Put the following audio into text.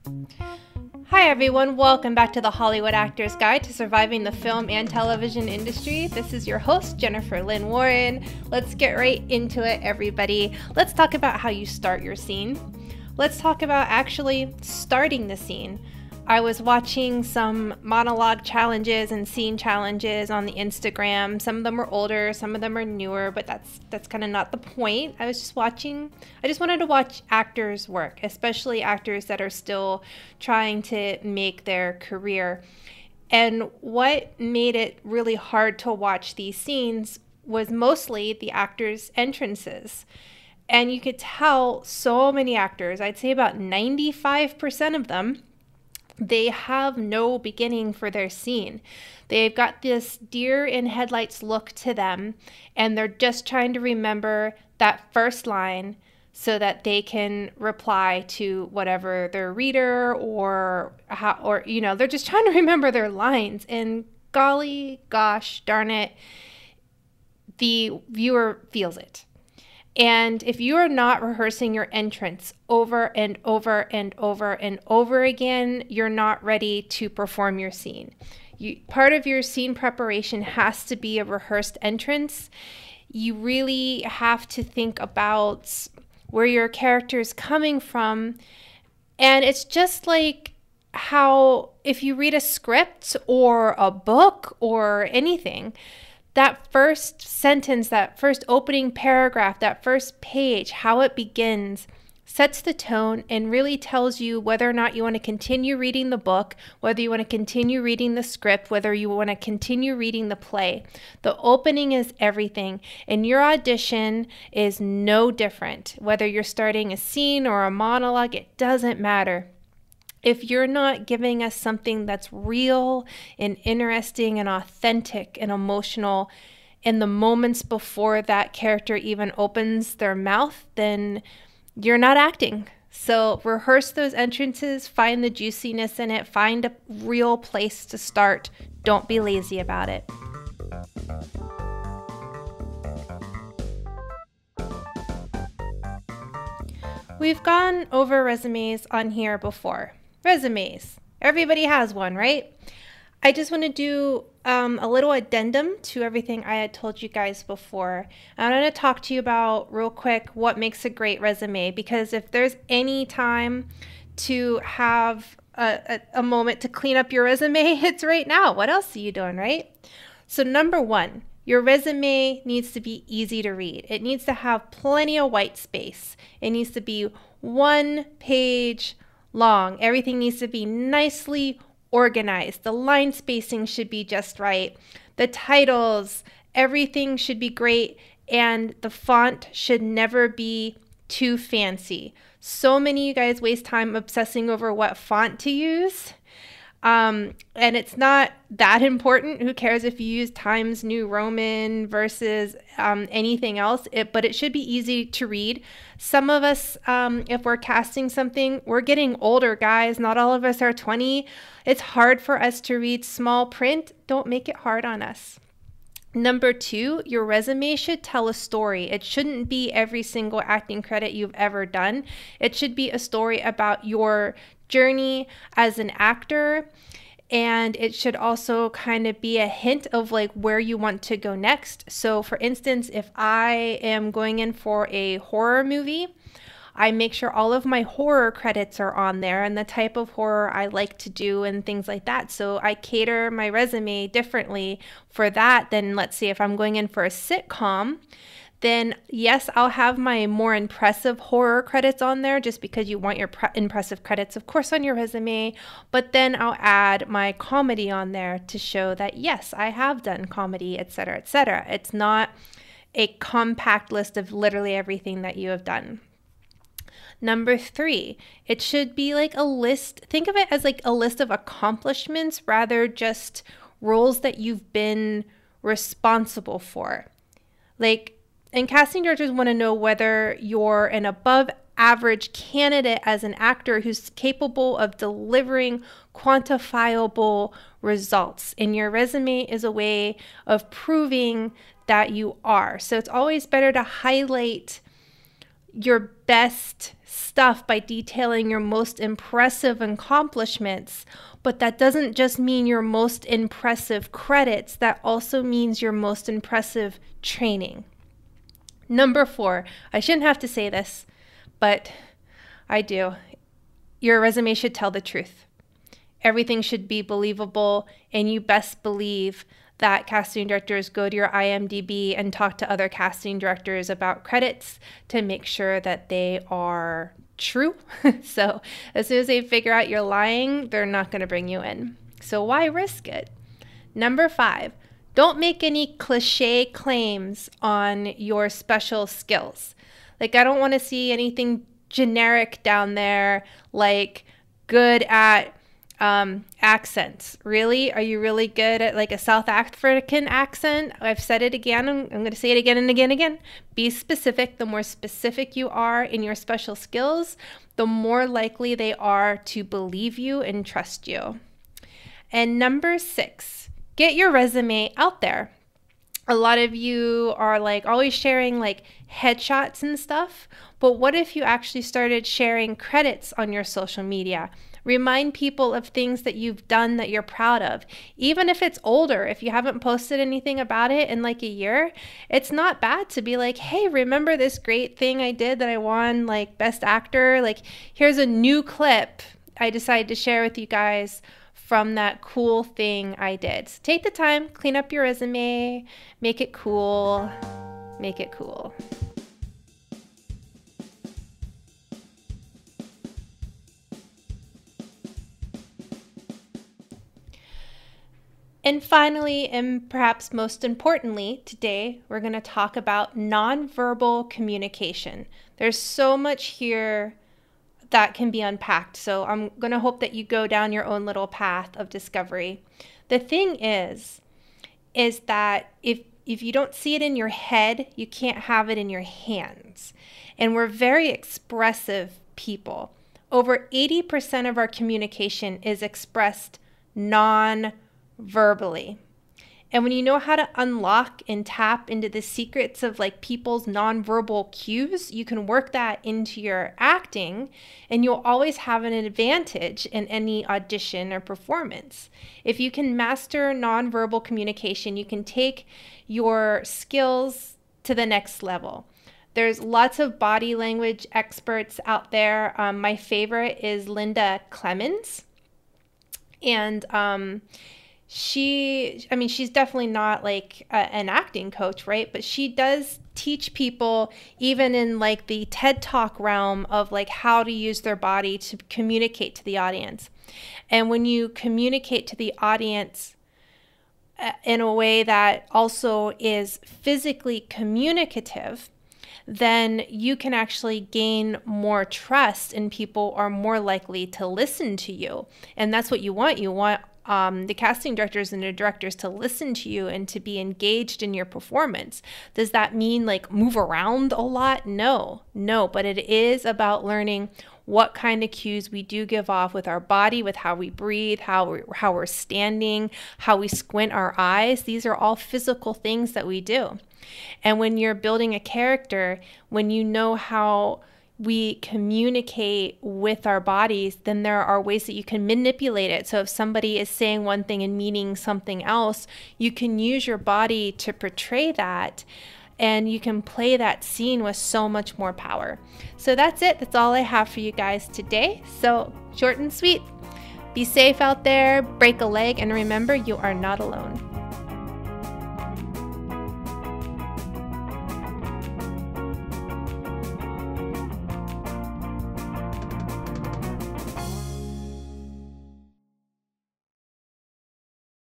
Hi everyone, welcome back to the Hollywood Actor's Guide to Surviving the Film and Television Industry. This is your host, Jennifer Lynn Warren. Let's get right into it, everybody. Let's talk about how you start your scene. Let's talk about actually starting the scene. I was watching some monologue challenges and scene challenges on the Instagram. Some of them are older, some of them are newer, but that's kind of not the point. I just wanted to watch actors work, especially actors that are still trying to make their career. And what made it really hard to watch these scenes was mostly the actors' entrances. And you could tell so many actors, I'd say about 95% of them, they have no beginning for their scene. They've got this deer in headlights look to them, and they're just trying to remember that first line so that they can reply to whatever their reader or they're just trying to remember their lines. And golly gosh darn it, the viewer feels it. And if you are not rehearsing your entrance over and over and over and over again, you're not ready to perform your scene. Part of your scene preparation has to be a rehearsed entrance. You really have to think about where your character is coming from. And it's just like how if you read a script or a book or anything, that first sentence, that first opening paragraph, that first page, how it begins, sets the tone and really tells you whether or not you want to continue reading the book, whether you want to continue reading the script, whether you want to continue reading the play. The opening is everything, and your audition is no different. Whether you're starting a scene or a monologue, it doesn't matter. If you're not giving us something that's real and interesting and authentic and emotional in the moments before that character even opens their mouth, then you're not acting. So rehearse those entrances, find the juiciness in it, find a real place to start. Don't be lazy about it. We've gone over resumes on here before. Resumes. Everybody has one, right? I just want to do a little addendum to everything I had told you guys before. I'm going to talk to you about real quick what makes a great resume, because if there's any time to have a moment to clean up your resume, it's right now. What else are you doing, right? So number one, your resume needs to be easy to read. It needs to have plenty of white space. It needs to be one page long. Everything needs to be nicely organized. The line spacing should be just right. The titles, everything should be great, and the font should never be too fancy. So many of you guys waste time obsessing over what font to use. And it's not that important. Who cares if you use Times New Roman versus anything else? But it should be easy to read. Some of us, if we're casting something, we're getting older, guys. Not all of us are 20. It's hard for us to read small print. Don't make it hard on us. Number two, your resume should tell a story. It shouldn't be every single acting credit you've ever done. It should be a story about your journey as an actor, and it should also kind of be a hint of like where you want to go next. So for instance, if I am going in for a horror movie, I make sure all of my horror credits are on there and the type of horror I like to do and things like that. So I cater my resume differently for that than, let's say, if I'm going in for a sitcom, then yes, I'll have my more impressive horror credits on there just because you want your impressive credits, of course, on your resume. But then I'll add my comedy on there to show that, yes, I have done comedy, etc., etc. It's not a compact list of literally everything that you have done. Number three, it should be like a list. Think of it as like a list of accomplishments rather just roles that you've been responsible for. And casting directors want to know whether you're an above average candidate as an actor who's capable of delivering quantifiable results. And your resume is a way of proving that you are. So it's always better to highlight your best stuff by detailing your most impressive accomplishments, but that doesn't just mean your most impressive credits, that also means your most impressive training. Number 4, I shouldn't have to say this, but I do. Your resume should tell the truth. Everything should be believable, and you best believe that casting directors go to your IMDb and talk to other casting directors about credits to make sure that they are true. So as soon as they figure out you're lying, they're not going to bring you in. So why risk it? Number 5, don't make any cliche claims on your special skills. Like, I don't want to see anything generic down there like good at accents. Really? Are you really good at like a South African accent? I've said it again. I'm going to say it again and again and again. Be specific. The more specific you are in your special skills, the more likely they are to believe you and trust you. And number 6, get your resume out there. A lot of you are like always sharing like headshots and stuff, but what if you actually started sharing credits on your social media? Remind people of things that you've done that you're proud of. Even if it's older, if you haven't posted anything about it in like a year, it's not bad to be like, hey, remember this great thing I did that I won like Best Actor? Like, here's a new clip I decided to share with you guys from that cool thing I did. So take the time, clean up your resume, make it cool, make it cool. And finally, and perhaps most importantly, today we're going to talk about nonverbal communication. There's so much here that can be unpacked, so I'm going to hope that you go down your own little path of discovery. The thing is that if you don't see it in your head, you can't have it in your hands. And we're very expressive people. Over 80% of our communication is expressed non-verbally. And when you know how to unlock and tap into the secrets of like people's nonverbal cues, you can work that into your acting, and you'll always have an advantage in any audition or performance. If you can master nonverbal communication, you can take your skills to the next level. There's lots of body language experts out there. My favorite is Linda Clemens. And she's definitely not like an acting coach, right? But she does teach people even in like the TED Talk realm of like how to use their body to communicate to the audience. And when you communicate to the audience in a way that also is physically communicative, then you can actually gain more trust and people are more likely to listen to you. And that's what you want. You want the casting directors and the directors to listen to you and to be engaged in your performance. Does that mean like move around a lot? No, but it is about learning what kind of cues we do give off with our body, with how we breathe, how we're standing, how we squint our eyes. These are all physical things that we do. And when you're building a character, when you know how we communicate with our bodies, then there are ways that you can manipulate it. So if somebody is saying one thing and meaning something else, you can use your body to portray that, and you can play that scene with so much more power. So that's it. That's all I have for you guys today. So short and sweet. Be safe out there, break a leg, and remember, you are not alone.